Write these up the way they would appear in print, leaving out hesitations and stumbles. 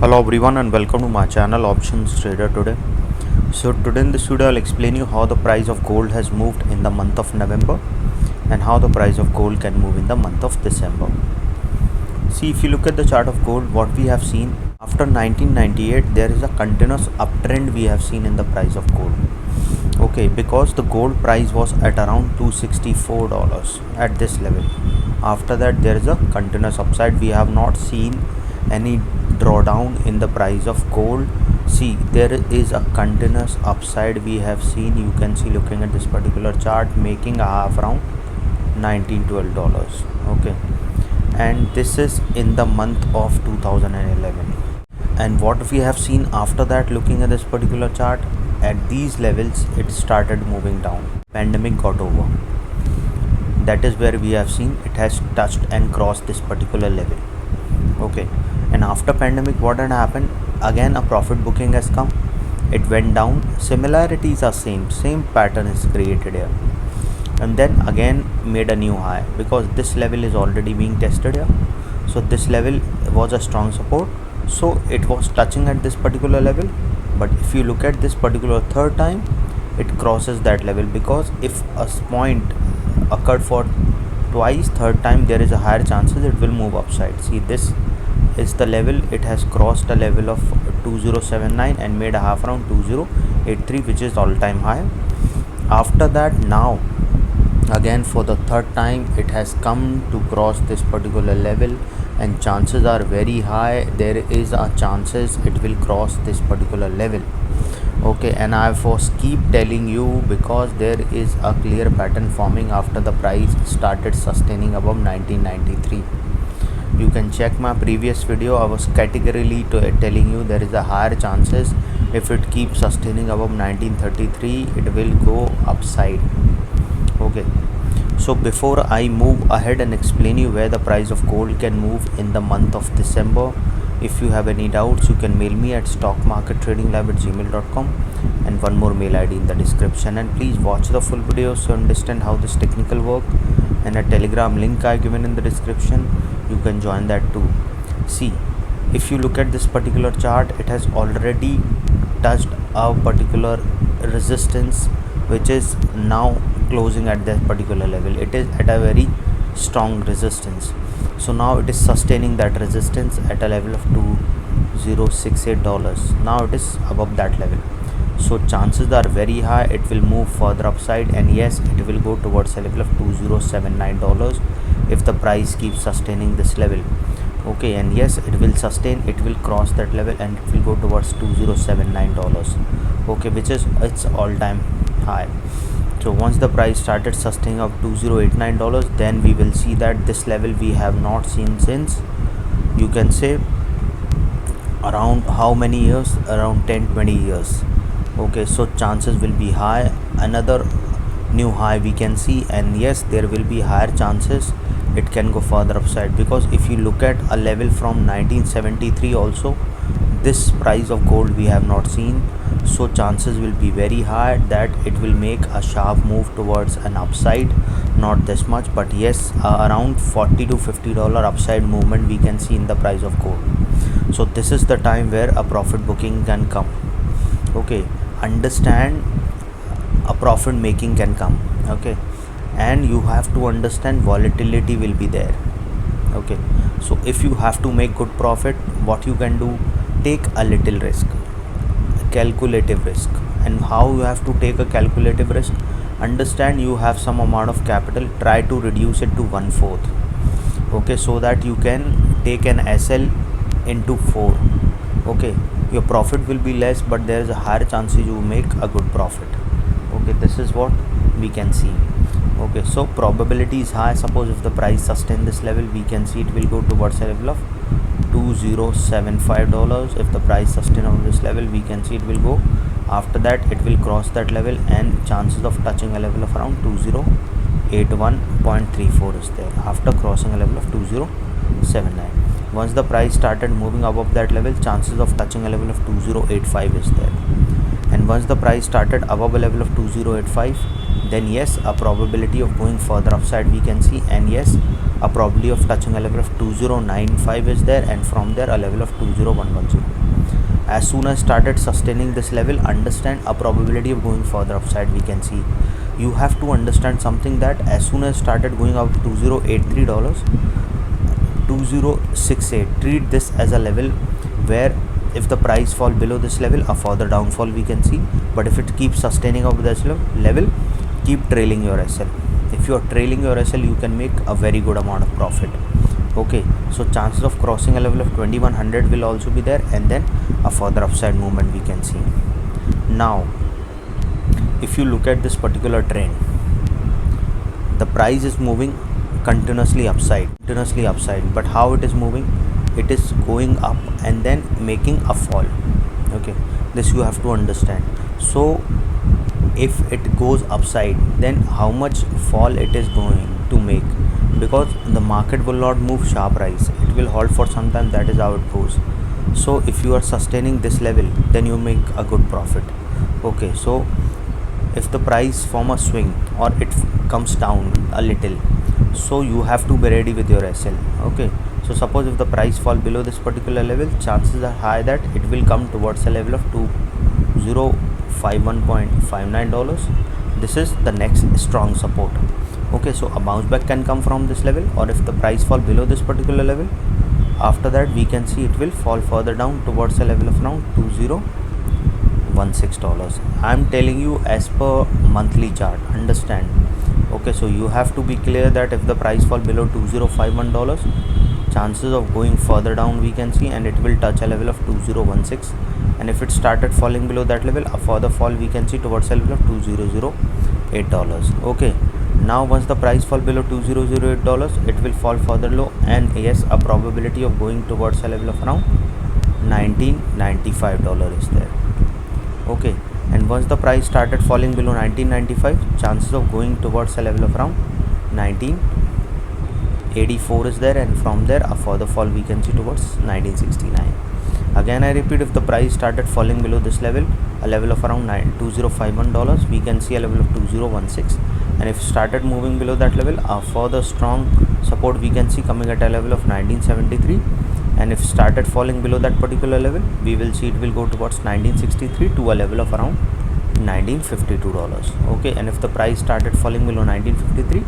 Hello everyone and welcome to my channel Options Trader today. So today in this video I'll explain you how the price of gold has moved in the month of November and how the price of gold can move in the month of December. See, if you look at the chart of gold, what we have seen after 1998, there is a continuous uptrend we have seen in the price of gold. Okay, because the gold price was at around $264 at this level. After that there is a continuous upside. We have not seen any drawdown in the price of gold. See, there is a continuous upside we have seen. You can see, looking at this particular chart, making a half around $1912. Okay, and this is in the month of 2011. And what we have seen after that, looking at this particular chart, at these levels it started moving down. Pandemic got over. That is where we have seen it has touched and crossed this particular level. Okay, and after pandemic, what had happened? Again a profit booking has come. It went down. Similarities are same pattern is created here, and then again made a new high because this level is already being tested here. So this level was a strong support, so it was touching at this particular level. But if you look at this particular third time, it crosses that level, because if a point occurred for twice, third time there is a higher chances it will move upside. See, this is the level. It has crossed a level of 2079 and made a half around 2083, which is all-time high. After that, now again for the third time it has come to cross this particular level, and chances are very high there is a chances it will cross this particular level. Okay, and I was keep telling you, because there is a clear pattern forming after the price started sustaining above 1993. You can check my previous video. I was categorically telling you there is a higher chances if it keeps sustaining above 1933 it will go upside. Okay, so before I move ahead and explain you where the price of gold can move in the month of December, if you have any doubts, you can mail me at stockmarkettradinglab@gmail.com, and one more mail ID in the description. And please watch the full video so understand how this technical work, and a Telegram link I given in the description. You can join that too. See, if you look at this particular chart, it has already touched a particular resistance, which is now closing at that particular level. It is at a very strong resistance. So now it is sustaining that resistance at a level of $2068. Now it is above that level, so chances are very high it will move further upside, and yes, it will go towards a level of $2079 if the price keeps sustaining this level. Okay, and yes, it will sustain, it will cross that level, and it will go towards $2079. Okay, which is its all-time high. So once the price started sustaining of $2089, then we will see that this level we have not seen since, you can say, around how many years? Around 10-20 years. Okay, so chances will be high another new high we can see, and yes, there will be higher chances it can go further upside, because if you look at a level from 1973 also, this price of gold we have not seen. So chances will be very high that it will make a sharp move towards an upside. Not this much, but yes, around $40 to $50 upside movement we can see in the price of gold. So this is the time where a profit booking can come. Okay, understand, a profit making can come. Okay, and you have to understand volatility will be there. Okay, so if you have to make good profit, what you can do, take a little risk, calculative risk. And how you have to take a calculative risk? Understand, you have some amount of capital, try to reduce it to 1/4. Okay, so that you can take an SL into 4. Okay, your profit will be less, but there is a higher chance you make a good profit. Okay, this is what we can see. Okay, so probability is high. Suppose if the price sustain this level, we can see it will go towards a level of $2075. If the price sustain on this level, we can see it will go. After that, it will cross that level, and chances of touching a level of around 2081.34 is there after crossing a level of 2079. Once the price started moving above that level, chances of touching a level of 2085 is there. And once the price started above a level of 2085, then yes, a probability of going further upside we can see, and yes, a probability of touching a level of 2095 is there, and from there a level of 20110. As soon as started sustaining this level, understand a probability of going further upside. We can see, you have to understand something, that as soon as started going up to $2083, 2068, treat this as a level where if the price fall below this level, a further downfall we can see. But if it keeps sustaining up this level, keep trailing your SL. If you are trailing your SL, you can make a very good amount of profit. Okay, so chances of crossing a level of 2100 will also be there, and then a further upside movement we can see. Now if you look at this particular trend, the price is moving continuously upside, but how it is moving? It is going up and then making a fall. Okay, this you have to understand. So if it goes upside, then how much fall it is going to make, because the market will not move sharp rise, it will hold for some time. That is how it goes. So if you are sustaining this level, then you make a good profit. Okay, so if the price form a swing or it comes down a little, so you have to be ready with your SL. Okay, so suppose if the price fall below this particular level, chances are high that it will come towards a level of $2051.59. this is the next strong support. Okay, so a bounce back can come from this level, or if the price fall below this particular level, after that we can see it will fall further down towards a level of around $2016. I'm telling you as per monthly chart, understand. Okay, so you have to be clear that if the price fall below $2051, chances of going further down we can see, and it will touch a level of 2016. And if it started falling below that level, a further fall we can see towards a level of $2008. Okay, now once the price fall below $2008, it will fall further low, and yes, a probability of going towards a level of around $1995 is there. Okay, and once the price started falling below 1995, chances of going towards a level of around 1984 is there, and from there a further fall we can see towards 1969. Again I repeat, if the price started falling below this level, a level of around $2051, we can see a level of 2016. And if started moving below that level, a further strong support we can see coming at a level of 1973. And if started falling below that particular level, we will see it will go towards 1963 to a level of around $1952. Okay, and if the price started falling below 1953,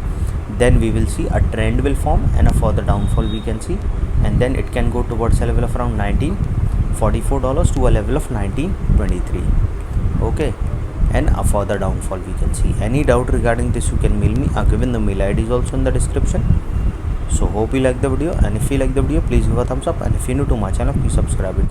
then we will see a trend will form and a further downfall we can see, and then it can go towards a level of around $1944 to a level of 1923. Okay, and a further downfall we can see. Any doubt regarding this, you can mail me. Given the mail ID is also in the description. So hope you like the video, and if you like the video, please give a thumbs up, and if you're new to my channel, please subscribe it.